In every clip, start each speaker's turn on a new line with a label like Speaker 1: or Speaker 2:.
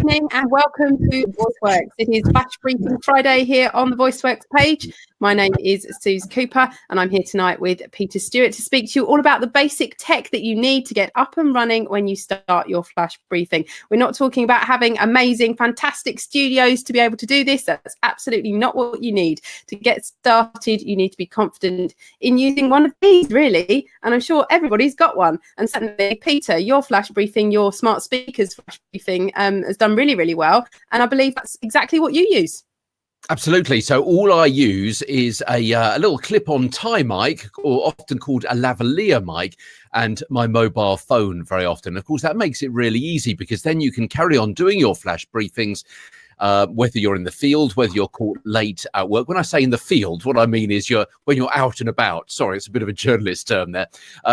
Speaker 1: evening and welcome to VoiceWorks. It is Flash Briefing Friday here on the VoiceWorks page. My name is Suze Cooper and I'm here tonight with Peter Stewart to speak to you all about the basic tech that you need to get up and running when you start your Flash Briefing. We're not talking about having amazing, fantastic studios to be able to do this. That's absolutely not what you need. To get started, you need to be confident in using one of these, really. And I'm sure everybody's got one. And certainly, Peter, your Flash Briefing, your smart speakers Flash Briefing has done really, really well. And I believe that's exactly what you use.
Speaker 2: Absolutely. So all I use is a little clip-on tie mic, or often called a lavalier mic, and my mobile phone very often. Of course, that makes it really easy because then you can carry on doing your Flash briefings, whether you're in the field, whether you're caught late at work. When I say in the field, what I mean is when you're out and about. Sorry, it's a bit of a journalist term there.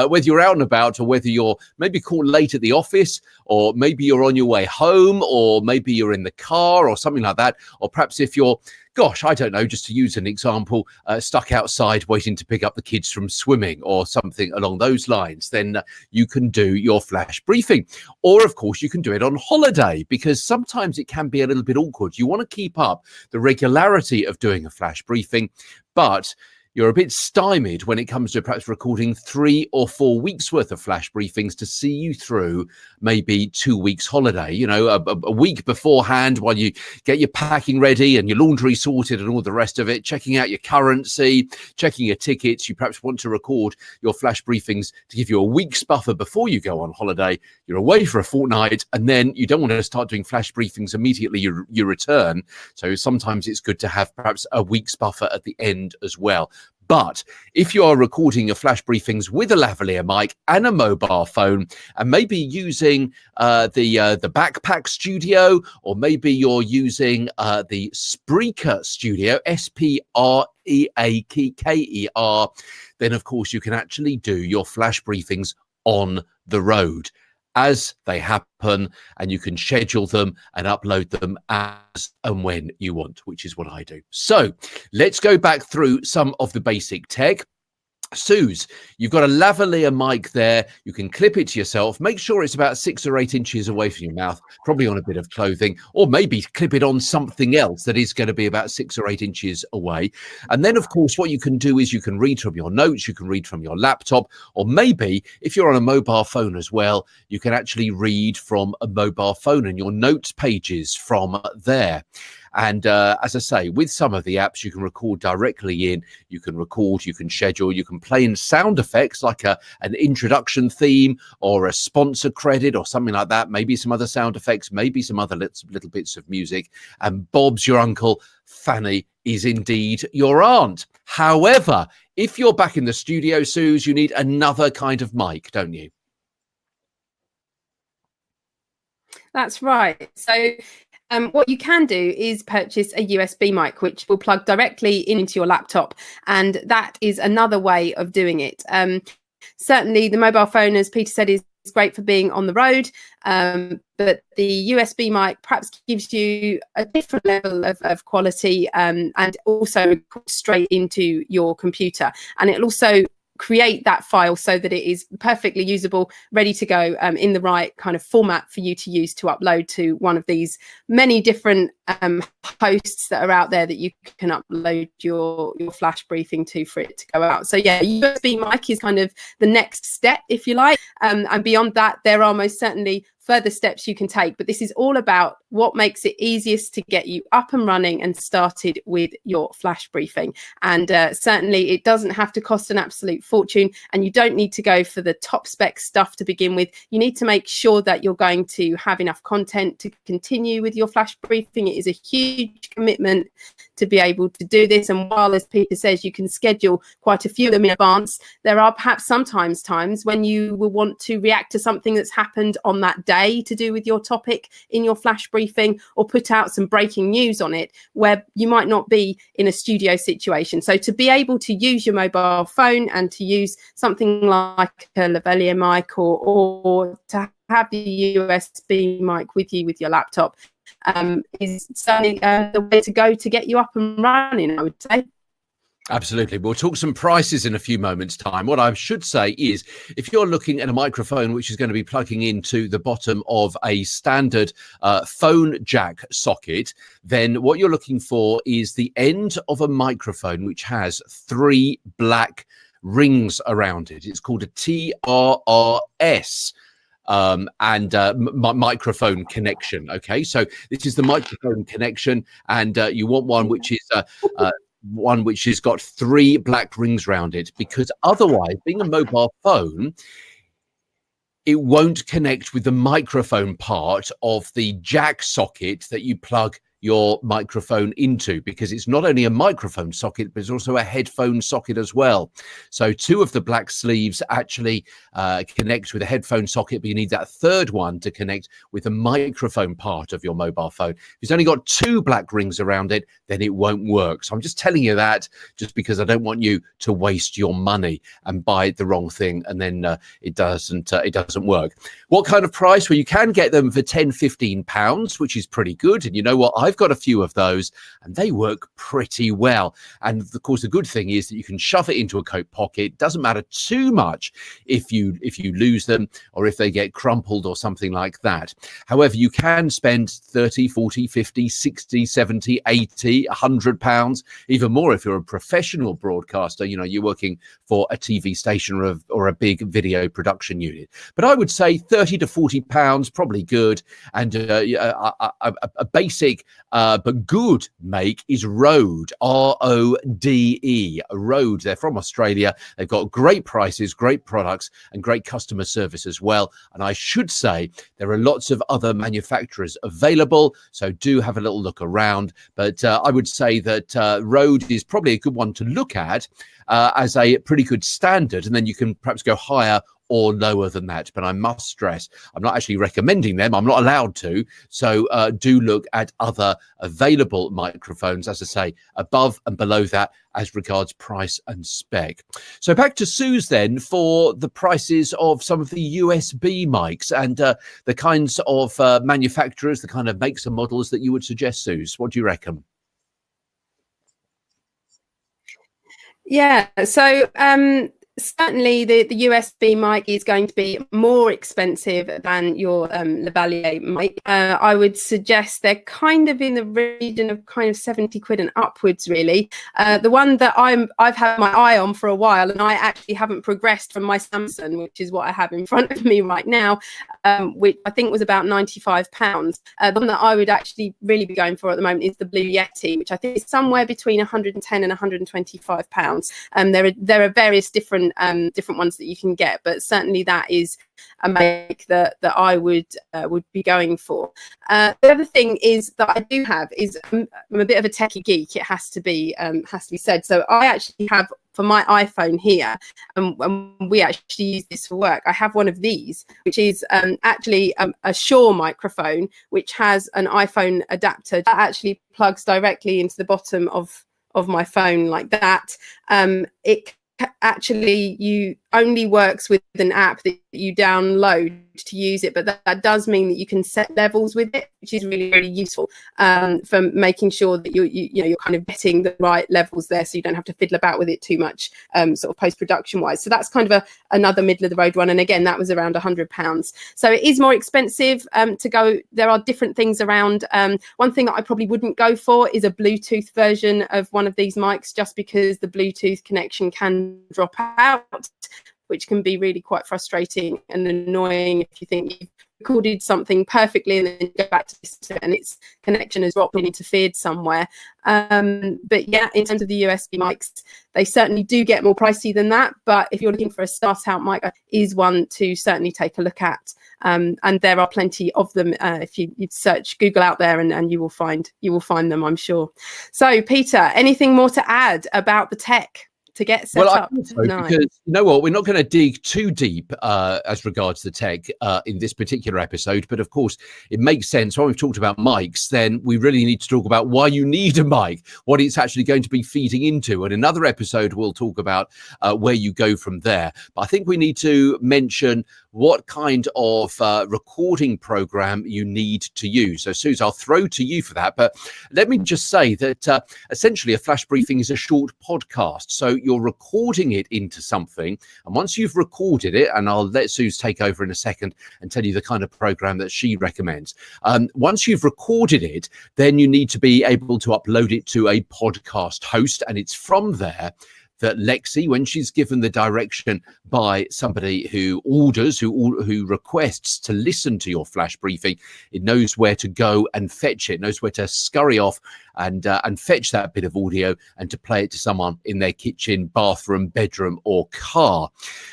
Speaker 2: Whether you're out and about, or whether you're maybe caught late at the office, or maybe you're on your way home, or maybe you're in the car or something like that. Or perhaps if you're, gosh, I don't know, just to use an example, stuck outside waiting to pick up the kids from swimming or something along those lines, then you can do your Flash briefing. Or, of course, you can do it on holiday, because sometimes it can be a little bit awkward. You want to keep up the regularity of doing a Flash briefing, but you're a bit stymied when it comes to perhaps recording 3 or 4 weeks worth of Flash briefings to see you through maybe 2 weeks holiday, you know, a week beforehand, while you get your packing ready and your laundry sorted and all the rest of it, checking out your currency, checking your tickets. You perhaps want to record your Flash briefings to give you a week's buffer before you go on holiday. You're away for a fortnight and then you don't want to start doing Flash briefings immediately you return. So sometimes it's good to have perhaps a week's buffer at the end as well. But if you are recording your Flash briefings with a lavalier mic and a mobile phone, and maybe using the Backpack Studio, or maybe you're using the Spreaker Studio, Spreaker, then of course you can actually do your Flash briefings on the road as they happen, and you can schedule them and upload them as and when you want, which is what I do. So let's go back through some of the basic tech. Suze, you've got a lavalier mic there. You can clip it to yourself. Make sure it's about 6 or 8 inches away from your mouth, probably on a bit of clothing, or maybe clip it on something else that is going to be about 6 or 8 inches away. And then, of course, what you can do is you can read from your notes, you can read from your laptop, or maybe if you're on a mobile phone as well, you can actually read from a mobile phone and your notes pages from there. And as I say, with some of the apps, you can record directly in, you can record, you can schedule, you can play in sound effects like an introduction theme or a sponsor credit or something like that, maybe some other sound effects, maybe some other little bits of music. And Bob's your uncle, Fanny is indeed your aunt. However, if you're back in the studio, Suze, you need another kind of mic, don't you?
Speaker 1: That's right. So what you can do is purchase a USB mic, which will plug directly into your laptop. And that is another way of doing it. Certainly, the mobile phone, as Peter said, is great for being on the road. But the USB mic perhaps gives you a different level of quality and also straight into your computer. And it'll also create that file so that it is perfectly usable, ready to go in the right kind of format for you to use to upload to one of these many different hosts that are out there that you can upload your Flash briefing to for it to go out. So yeah, USB mic is kind of the next step, if you like. And beyond that, there are most certainly further steps you can take, but this is all about what makes it easiest to get you up and running and started with your Flash briefing. And certainly it doesn't have to cost an absolute fortune, and you don't need to go for the top spec stuff to begin with. You need to make sure that you're going to have enough content to continue with your Flash briefing. It is a huge commitment to be able to do this, and while, as Peter says, you can schedule quite a few of them in advance, there are perhaps sometimes times when you will want to react to something that's happened on that day to do with your topic in your Flash briefing, or put out some breaking news on it where you might not be in a studio situation. So to be able to use your mobile phone and to use something like a lavalier mic, or to have the USB mic with you with your laptop is certainly the way to go to get you up and running, I would say.
Speaker 2: Absolutely. We'll talk some prices in a few moments' time. What I should say is, if you're looking at a microphone which is going to be plugging into the bottom of a standard phone jack socket, then what you're looking for is the end of a microphone which has 3 black rings around it. It's called a TRRS. Microphone connection. Okay, so this is the microphone connection, and you want one which is one which has got 3 black rings around it, because otherwise, being a mobile phone, it won't connect with the microphone part of the jack socket that you plug your microphone into, because it's not only a microphone socket, but it's also a headphone socket as well. So 2 of the black sleeves actually connect with a headphone socket, but you need that third one to connect with the microphone part of your mobile phone. If it's only got 2 black rings around it, then it won't work. So I'm just telling you that just because I don't want you to waste your money and buy the wrong thing, and then it doesn't work. What kind of price? Well, you can get them for £10-15, which is pretty good. And you know what? I've got a few of those and they work pretty well. And of course, the good thing is that you can shove it into a coat pocket. It doesn't matter too much if you lose them or if they get crumpled or something like that. However, you can spend 30, 40, 50, 60, 70, 80, £100, even more if you're a professional broadcaster. You know, you're working for a TV station or a big video production unit. But I would say 30 to 40 pounds, probably good. And a basic but good make is Rode, Rode. Rode. They're from Australia. They've got great prices, great products, and great customer service as well. And I should say there are lots of other manufacturers available, so do have a little look around. But I would say that Rode is probably a good one to look at as a pretty good standard, and then you can perhaps go higher or lower than that. But I must stress, I'm not actually recommending them. I'm not allowed to. So do look at other available microphones, as I say, above and below that as regards price and spec. So back to Suze then for the prices of some of the USB mics and the kinds of manufacturers, the kind of makes and models that you would suggest, Suze. What do you reckon?
Speaker 1: Yeah, so certainly the USB mic is going to be more expensive than your lavalier mic. I would suggest they're kind of in the region of kind of 70 quid and upwards, really. The one that I've had my eye on for a while, and I actually haven't progressed from my Samsung, which is what I have in front of me right now, which I think was about £95. The one that I would actually really be going for at the moment is the Blue Yeti, which I think is somewhere between £110 and £125. There are various different ones that you can get, but certainly that is a make that I would be going for. The other thing is that I do have is I'm a bit of a techie geek. It has to be said. So I actually have, for my iPhone here, and we actually use this for work, I have one of these, which is actually a Shure microphone, which has an iPhone adapter that actually plugs directly into the bottom of my phone like that. It actually you only works with an app that you download to use it, but that does mean that you can set levels with it, which is really, really useful for making sure that you're kind of getting the right levels there, so you don't have to fiddle about with it too much sort of post-production wise. So that's kind of another middle of the road one, and again that was around £100. So it is more expensive to go. There are different things around. One thing that I probably wouldn't go for is a Bluetooth version of one of these mics, just because the Bluetooth connection can drop out, which can be really quite frustrating and annoying if you think you've recorded something perfectly and then you go back to listen and its connection has dropped and interfered somewhere. But yeah, in terms of the USB mics, they certainly do get more pricey than that. But if you're looking for a start out mic, is one to certainly take a look at. And there are plenty of them. If you search Google out there, and you will find them, I'm sure. So Peter, anything more to add about the tech to get set up tonight?
Speaker 2: Because you know what, we're not going to dig too deep as regards the tech in this particular episode, but of course it makes sense when we've talked about mics, then we really need to talk about why you need a mic, what it's actually going to be feeding into. And another episode we'll talk about where you go from there. But I think we need to mention what kind of recording program you need to use. So Suze, I'll throw to you for that, but let me just say that essentially a flash briefing is a short podcast. So you're recording it into something, and once you've recorded it, and I'll let Suze take over in a second and tell you the kind of program that she recommends. Once you've recorded it, then you need to be able to upload it to a podcast host, and it's from there that Lexi, when she's given the direction by somebody who orders, who requests to listen to your flash briefing, it knows where to go and fetch it, knows where to scurry off and fetch that bit of audio and to play it to someone in their kitchen, bathroom, bedroom, or car.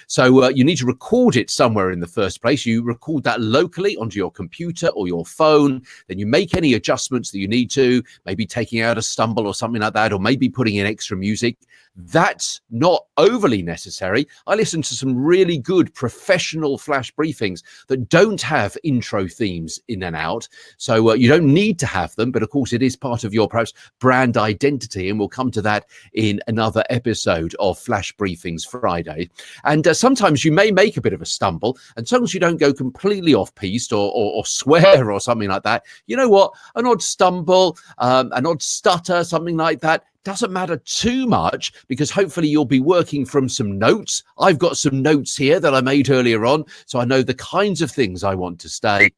Speaker 2: So you need to record it somewhere in the first place. You record that locally onto your computer or your phone. Then you make any adjustments that you need to, maybe taking out a stumble or something like that, or maybe putting in extra music. That's not overly necessary. I listen to some really good professional flash briefings that don't have intro themes in and out. So you don't need to have them. But of course, it is part of your perhaps brand identity. And we'll come to that in another episode of Flash Briefings Friday. And sometimes you may make a bit of a stumble. And as long as you don't go completely off piste or swear or something like that, you know what? An odd stumble, an odd stutter, something like that, doesn't matter too much, because hopefully you'll be working from some notes. I've got some notes here that I made earlier on, so I know the kinds of things I want to say.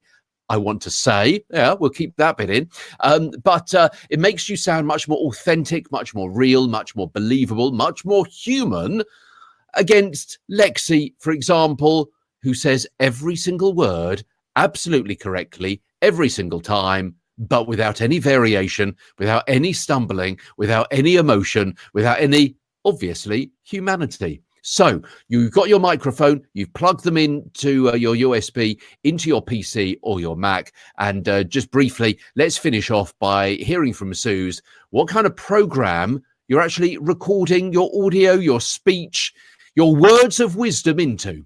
Speaker 2: Yeah, we'll keep that bit in. But it makes you sound much more authentic, much more real, much more believable, much more human, against Lexi, for example, who says every single word absolutely correctly every single time, but without any variation, without any stumbling, without any emotion, without any, obviously, humanity. So you've got your microphone, you've plugged them into your USB, into your PC or your Mac. And just briefly, let's finish off by hearing from Suze what kind of program you're actually recording your audio, your speech, your words of wisdom into.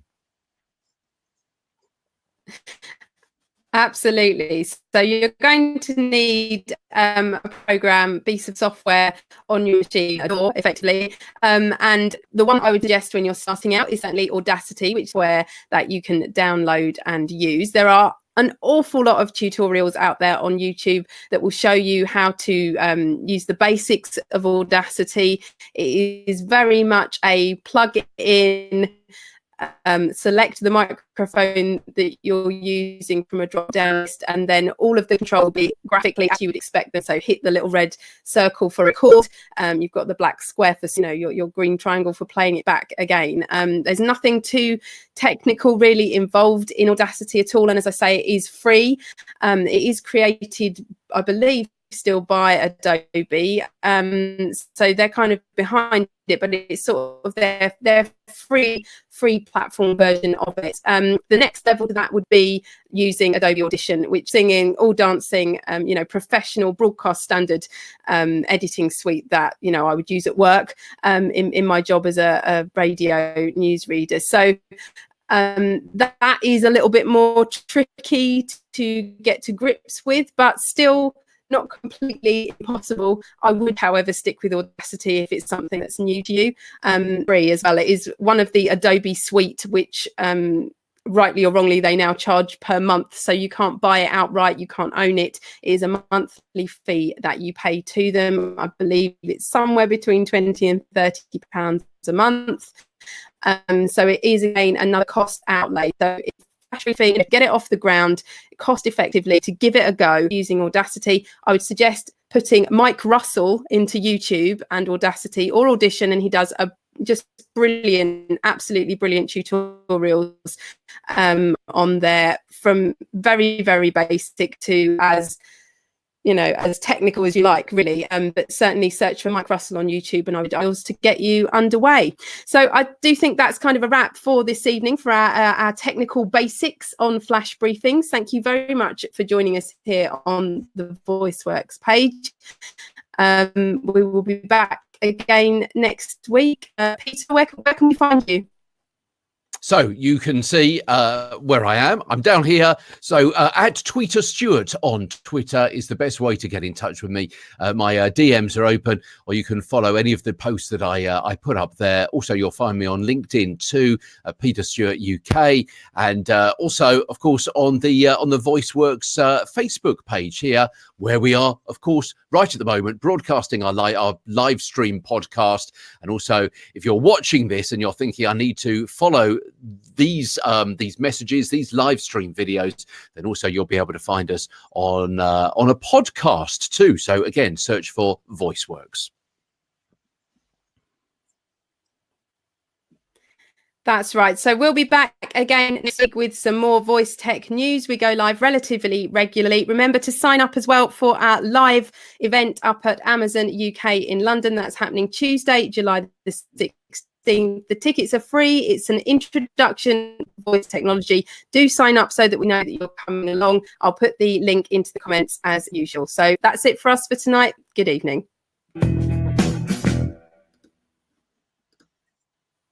Speaker 1: Absolutely. So you're going to need a program, piece of software on your machine, effectively. And the one I would suggest when you're starting out is certainly Audacity, which is where that you can download and use. There are an awful lot of tutorials out there on YouTube that will show you how to use the basics of Audacity. It is very much a plug-in. Select the microphone that you're using from a drop-down list, and then all of the control will be graphically as you would expect them. So hit the little red circle for record. You've got the black square for your green triangle for playing it back again. There's nothing too technical really involved in Audacity at all, and as I say, it is free. It is created, I believe, still by Adobe, so they're kind of behind it, but it's sort of their free platform version of it. The next level to that would be using Adobe Audition, which singing, all dancing, professional broadcast standard editing suite that I would use at work in my job as a radio news reader. So that is a little bit more tricky to get to grips with, but still not completely impossible. I would, however, stick with Audacity if it's something that's new to you. Free as well. It is one of the Adobe suite, which rightly or wrongly they now charge per month, so you can't buy it outright, you can't own it. It is a monthly fee that you pay to them. I believe it's somewhere between £20 and £30 a month. So it is, again, another cost outlay. So it's thing, get it off the ground cost effectively. To give it a go using Audacity, I would suggest putting Mike Russell into YouTube and Audacity or Audition, and he does a just brilliant, absolutely brilliant tutorials on there, from very, very basic to as technical as you like, really. But certainly search for Mike Russell on YouTube and I would use to get you underway. So I do think that's kind of a wrap for this evening for our technical basics on flash briefings. Thank you very much for joining us here on the VoiceWorks page. We will be back again next week. Peter, where can we find you?
Speaker 2: So you can see where I am. I'm down here. So at Tweeter Stewart on Twitter is the best way to get in touch with me. My DMs are open, or you can follow any of the posts that I put up there. Also, you'll find me on LinkedIn too, Peter Stewart UK, and also, of course, on the VoiceWorks Facebook page here, where we are, of course, right at the moment broadcasting our live stream podcast. And also, if you're watching this and you're thinking I need to follow these messages, these live stream videos, then also you'll be able to find us on a podcast too. So again, search for VoiceWorks.
Speaker 1: That's right. So we'll be back again next week with some more voice tech news. We go live relatively regularly. Remember to sign up as well for our live event up at Amazon UK in London. That's happening Tuesday, July the 6th. The tickets are free. It's an introduction to voice technology. Do sign up so that we know that you're coming along. I'll put the link into the comments as usual. So that's it for us for tonight. Good evening.